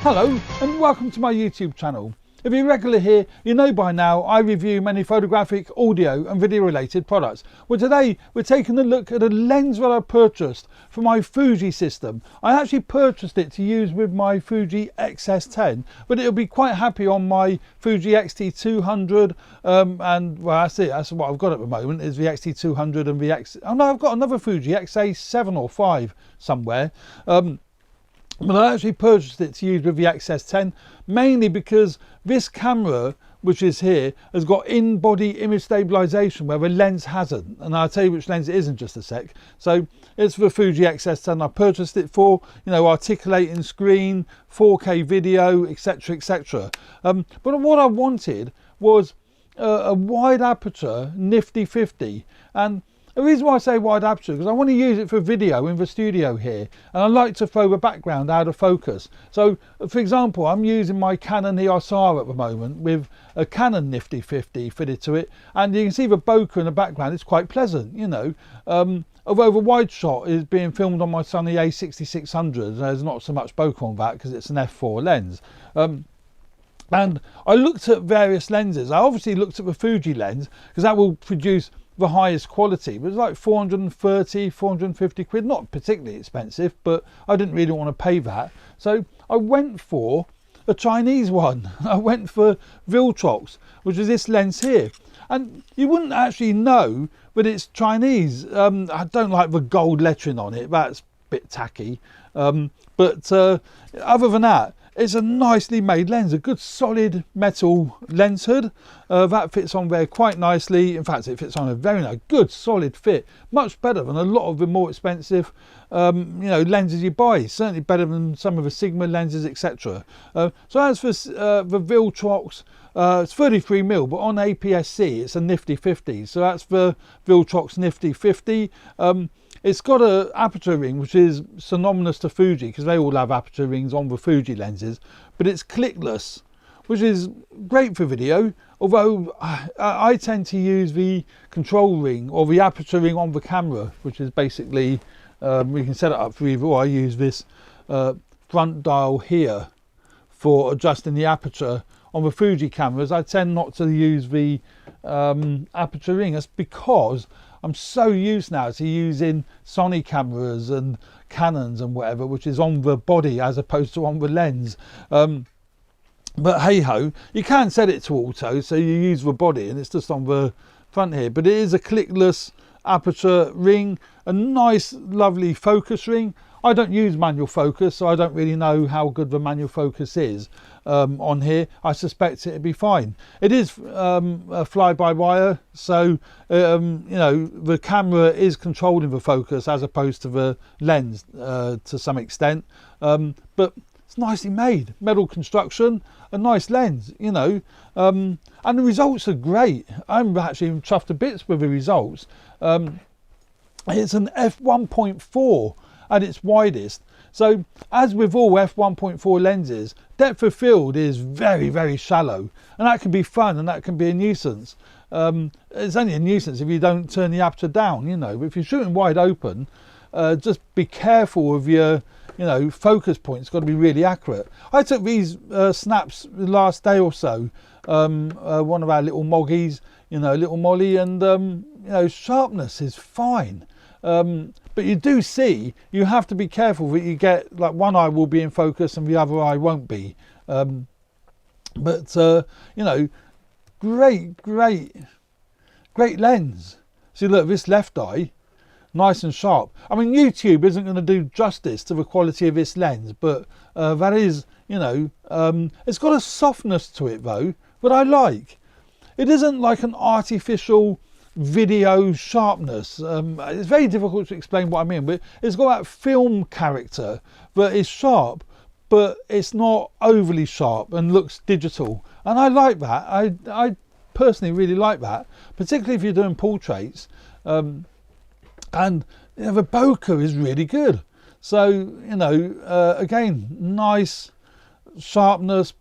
Hello and welcome to my YouTube channel. If you're regular here, you know by now I review many photographic, audio and video related products. Well, today we're taking a look at a lens that I purchased for my Fuji system. I actually purchased it to use with my Fuji X-S10, but it'll be quite happy on my Fuji X-T200 and well, that's it, that's what I've got at the moment is the X-T200 and the oh no, I've got another Fuji X-A7 or 5 somewhere. But I actually purchased it to use with the X-S10 mainly because this camera, which is here, has got in-body image stabilization where the lens hasn't, and I'll tell you which lens it is in just a sec. So it's the Fuji X-S10 I purchased it for, you know, articulating screen, 4K video, etc, etc. But what I wanted was a wide aperture nifty 50, and the reason why I say wide aperture because I want to use it for video in the studio here, and I like to throw the background out of focus. So for example, I'm using my Canon EOS R at the moment with a Canon nifty 50 fitted to it, and you can see the bokeh in the background. It's quite pleasant, you know. Although the wide shot is being filmed on my Sony A6600, there's not so much bokeh on that because it's an F4 lens. And I looked at various lenses. I obviously looked at the Fuji lens because that will produce the highest quality, but it's like 430, 450 quid, not particularly expensive, but I didn't really want to pay that. So I went for a Chinese one. I went for Viltrox, which is this lens here. And you wouldn't actually know that it's Chinese. I don't like the gold lettering on it, that's a bit tacky. But other than that, it's a nicely made lens, a good solid metal lens hood. That fits on there quite nicely. In fact, it fits on a very nice, good solid fit. Much better than a lot of the more expensive you know, lenses you buy. Certainly better than some of the Sigma lenses, etc. So as for the Viltrox, it's 33mm, but on APS-C it's a nifty 50. So that's the Viltrox nifty 50. It's got an aperture ring which is synonymous to Fuji because they all have aperture rings on the Fuji lenses, but it's clickless, which is great for video, although I tend to use the control ring or the aperture ring on the camera, which is basically, we can set it up for either, or I use this front dial here for adjusting the aperture. On the Fuji cameras I tend not to use the aperture ring. That's because I'm so used now to using Sony cameras and Canons and whatever, which is on the body as opposed to on the lens. But hey ho, you can set it to auto, so you use the body and it's just on the front here. But it is a clickless aperture ring, a nice lovely focus ring. I don't use manual focus, so I don't really know how good the manual focus is on here. I suspect it'd be fine. It is a fly-by-wire, so you know, the camera is controlling the focus as opposed to the lens to some extent. But it's nicely made, metal construction, a nice lens, you know, and the results are great. I'm actually chuffed to bits with the results. It's an f1.4 at its widest, so as with all f1.4 lenses, depth of field is very, very shallow, and that can be fun and that can be a nuisance. It's only a nuisance if you don't turn the aperture down, you know, but if you're shooting wide open, just be careful of your, you know, focus point. It's got to be really accurate. I took these snaps the last day or so, one of our little moggies, you know, little Molly, and you know, sharpness is fine. But you do see, you have to be careful that you get, like, one eye will be in focus and the other eye won't be. But you know, great lens. See, look, this left eye, nice and sharp. I mean, YouTube isn't going to do justice to the quality of this lens, but that is, you know, it's got a softness to it though, that I like. It isn't like an artificial video sharpness. It's very difficult to explain what I mean, but it's got that film character that is sharp, but it's not overly sharp and looks digital, and I like that. I personally really like that, particularly if you're doing portraits. And you know, the bokeh is really good, so you know, again, nice sharpness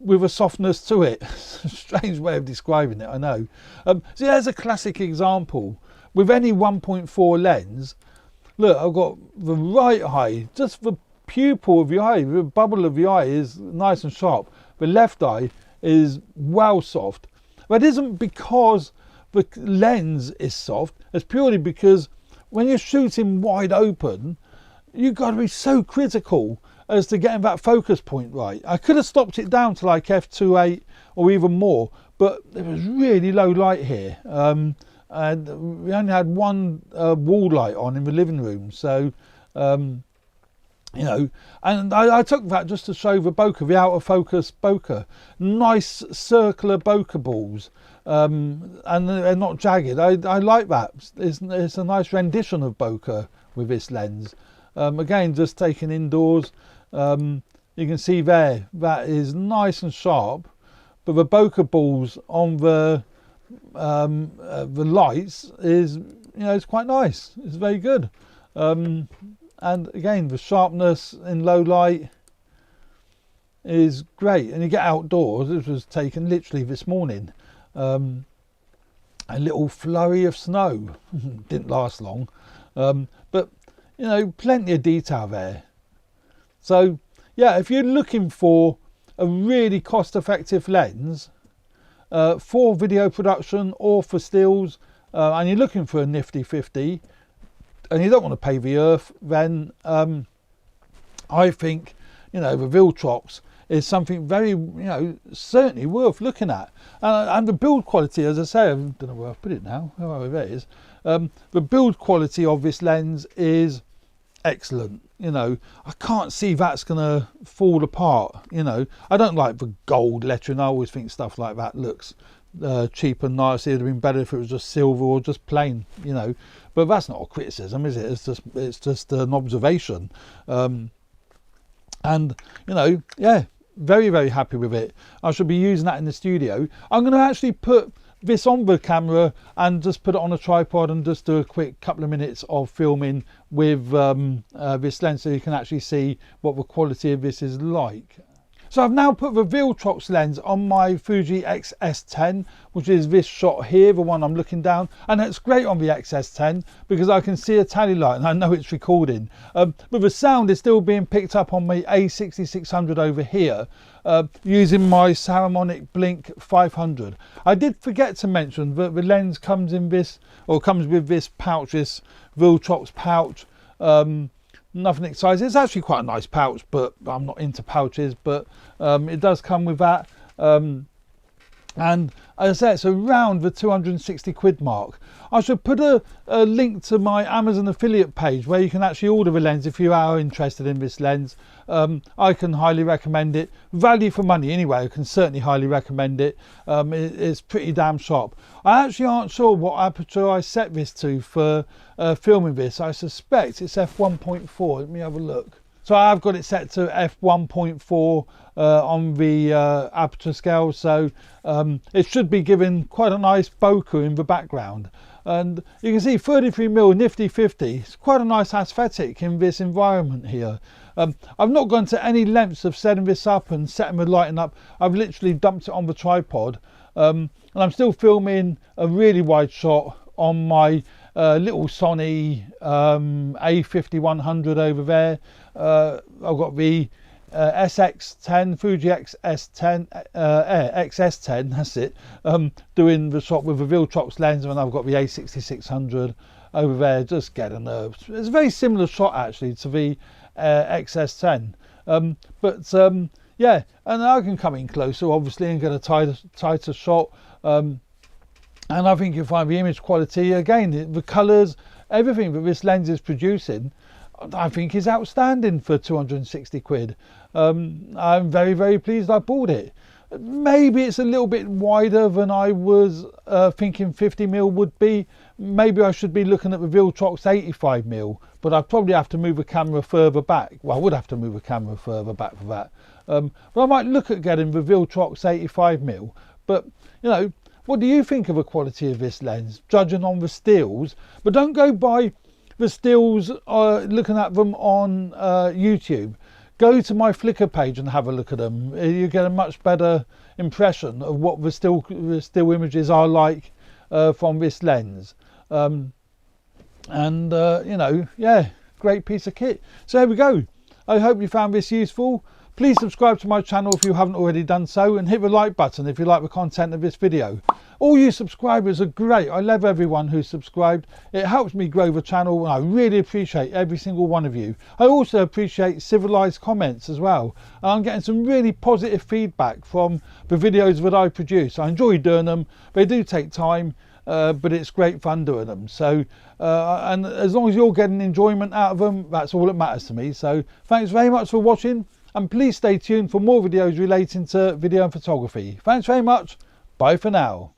with a softness to it. Strange way of describing it, I know. So there's a classic example with any 1.4 lens. Look, I've got the right eye, just the pupil of the eye, the bubble of the eye is nice and sharp. The left eye is well soft. But it isn't because the lens is soft, it's purely because when you're shooting wide open, you've got to be so critical as to getting that focus point right. I could have stopped it down to like f2.8 or even more, but there was really low light here. And we only had one wall light on in the living room, so you know, and I took that just to show the bokeh, the out of focus bokeh. Nice circular bokeh balls, and they're not jagged. I like that. It's a nice rendition of bokeh with this lens. Again, just taken indoors, you can see there that is nice and sharp, but the bokeh balls on the lights is, you know, it's quite nice. It's very good. And again, the sharpness in low light is great. And you get outdoors. This was taken literally this morning. A little flurry of snow. Didn't last long. But, you know, plenty of detail there. So, yeah, if you're looking for a really cost-effective lens for video production or for stills, and you're looking for a nifty 50, and you don't want to pay the earth, then I think, you know, the Viltrox is something very, you know, certainly worth looking at. And the build quality, as I say, I don't know where I've put it now, oh, there it is. The build quality of this lens is excellent. You know, I can't see that's going to fall apart. You know, I don't like the gold lettering. I always think stuff like that looks cheap and nice. It would have been better if it was just silver or just plain, you know, but that's not a criticism, is it? It's just an observation. And you know, yeah, very, very happy with it. I should be using that in the studio. I'm going to actually put this on the camera and just put it on a tripod and just do a quick couple of minutes of filming with this lens, so you can actually see what the quality of this is like. So I've now put the Viltrox lens on my Fuji X-S10, which is this shot here, the one I'm looking down. And it's great on the X-S10 because I can see a tally light and I know it's recording. But the sound is still being picked up on my A6600 over here, using my Saramonic Blink 500. I did forget to mention that the lens comes in this, or comes with this pouch, this Viltrox pouch. Nothing exciting. It's actually quite a nice pouch, but I'm not into pouches, but it does come with that. And as I say, it's around the 260 quid mark. I should put a link to my Amazon affiliate page where you can actually order the lens if you are interested in this lens. I can highly recommend it. Value for money anyway, I can certainly highly recommend it. It's pretty damn sharp. I actually aren't sure what aperture I set this to for filming this. I suspect it's f1.4. Let me have a look. So I've got it set to f1.4 on the aperture scale, so it should be giving quite a nice bokeh in the background. And you can see 33mm nifty 50. It's quite a nice aesthetic in this environment here. I've not gone to any lengths of setting this up and setting the lighting up. I've literally dumped it on the tripod, and I'm still filming a really wide shot on my little Sony A5100 over there. I've got the SX10, Fuji X-S10, XS10, that's it, doing the shot with the Viltrox lens, and I've got the A6600 over there, just getting nerves. It's a very similar shot actually to the XS10, yeah, and I can come in closer obviously and get a tighter shot. And I think you'll find the image quality, again, the colours, everything that this lens is producing, I think is outstanding for 260 quid. I'm very, very pleased I bought it. Maybe it's a little bit wider than I was thinking 50mm would be. Maybe I should be looking at the Viltrox 85mm, but I'd probably have to move the camera further back. Well, I would have to move the camera further back for that. But I might look at getting the Viltrox 85mm. But, you know, what do you think of the quality of this lens, judging on the stills? But don't go by the stills looking at them on YouTube. Go to my Flickr page and have a look at them. You get a much better impression of what the still images are like from this lens. You know, yeah, great piece of kit. So there we go. I hope you found this useful. Please subscribe to my channel if you haven't already done so, and hit the like button if you like the content of this video. All you subscribers are great. I love everyone who's subscribed. It helps me grow the channel, and I really appreciate every single one of you. I also appreciate civilized comments as well. And I'm getting some really positive feedback from the videos that I produce. I enjoy doing them. They do take time, but it's great fun doing them. So, and as long as you're getting enjoyment out of them, that's all that matters to me. So thanks very much for watching, and please stay tuned for more videos relating to video and photography. Thanks very much. Bye for now.